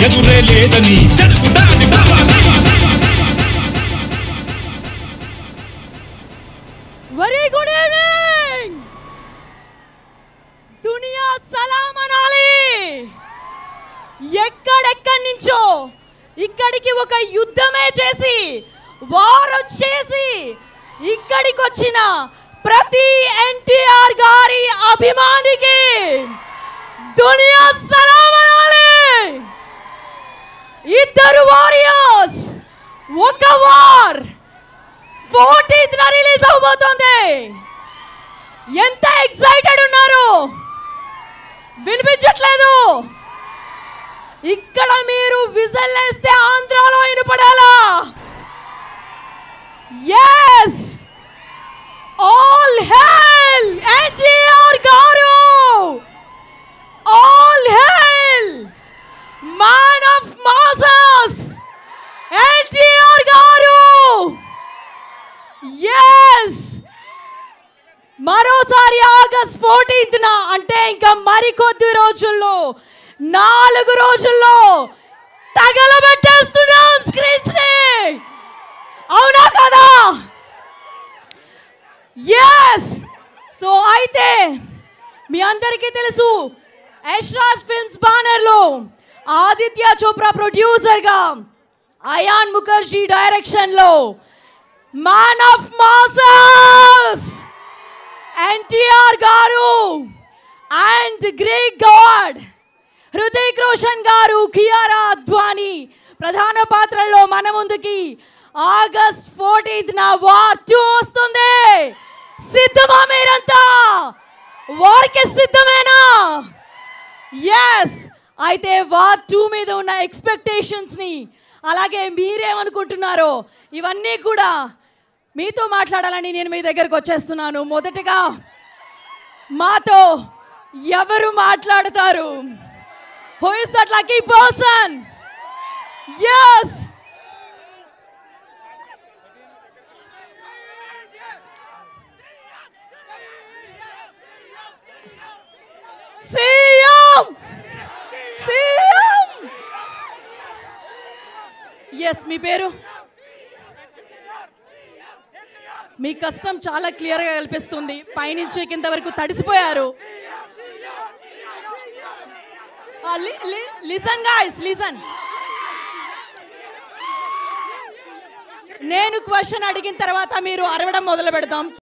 ఎదురే లేదని జరుగుతాని బావాలి. Very good evening. దునియా సలాం అనాలి. ఎక్కడెక్కడి నుంచో ఇక్కడికి ఒక యుద్ధమే చేసి వార్ వచ్చేసి ఇక్కడికి వచ్చిన ప్రతి ఎన్టీఆర్ గారి అభిమానికి దునియా సలాం అనాలి. ఇద్దరు వారియర్స్, ఒక వార్ 14th రిలీజ్ అవబోతోంది. ఎంత ఎక్సైటెడ్ ఉన్నారు, వినిపించట్లేదు. ఇక్కడ మీరు విజిల్ వేస్తే ఆంధ్రాలో వినపడాలా? yes, all hail ఎన్టీఆర్ గారు, all hail man of masses NTR గారు. yes, మరోసారి ఆగస్ట్ 14th అంటే ఇంకా మరికొద్ది రోజుల్లో 4 రోజుల్లో తగలబెట్టేస్తున్నాం స్క్రీన్స్ ని. అవునా కదా? ఎస్. సో అయితే మీ అందరికీ తెలుసు, యశ్రాజ్ ఫిల్మ్స్ బ్యానర్ లో ఆదిత్య చోప్రా ప్రొడ్యూసర్ గా, అయాన్ ముఖర్జీ డైరెక్షన్ లో మ్యాన్ ఆఫ్ మాసెస్ ఎన్టీఆర్ గారు and great God Hrithik Roshan గారు, కియారా అద్వానీ ప్రధాన పాత్రల్లో మన ముందుకి ఆగస్ట్ 14th వార్ 2 వస్తుంది. సిద్ధమా మీరంతా? వార్కి సిద్ధమేనా? ఎస్. అయితే వార్ 2 మీద ఉన్న ఎక్స్పెక్టేషన్స్ ని, అలాగే మీరేమనుకుంటున్నారో ఇవన్నీ కూడా మీతో మాట్లాడాలని నేను మీ దగ్గరకు వచ్చేస్తున్నాను. మొదటగా మాతో ఎవరు మాట్లాడతారు? Who is that lucky person? Yes. CM. CM. Yes, మీ పేరు? మీ కష్టం చాలా క్లియర్గా కనిపిస్తుంది. పైనుంచి కింద వరకు తడిసిపోయారు. Listen guys, listen. నేను క్వశ్చన్ అడిగిన తర్వాత మీరు అరవడం మొదలు పెడతాం.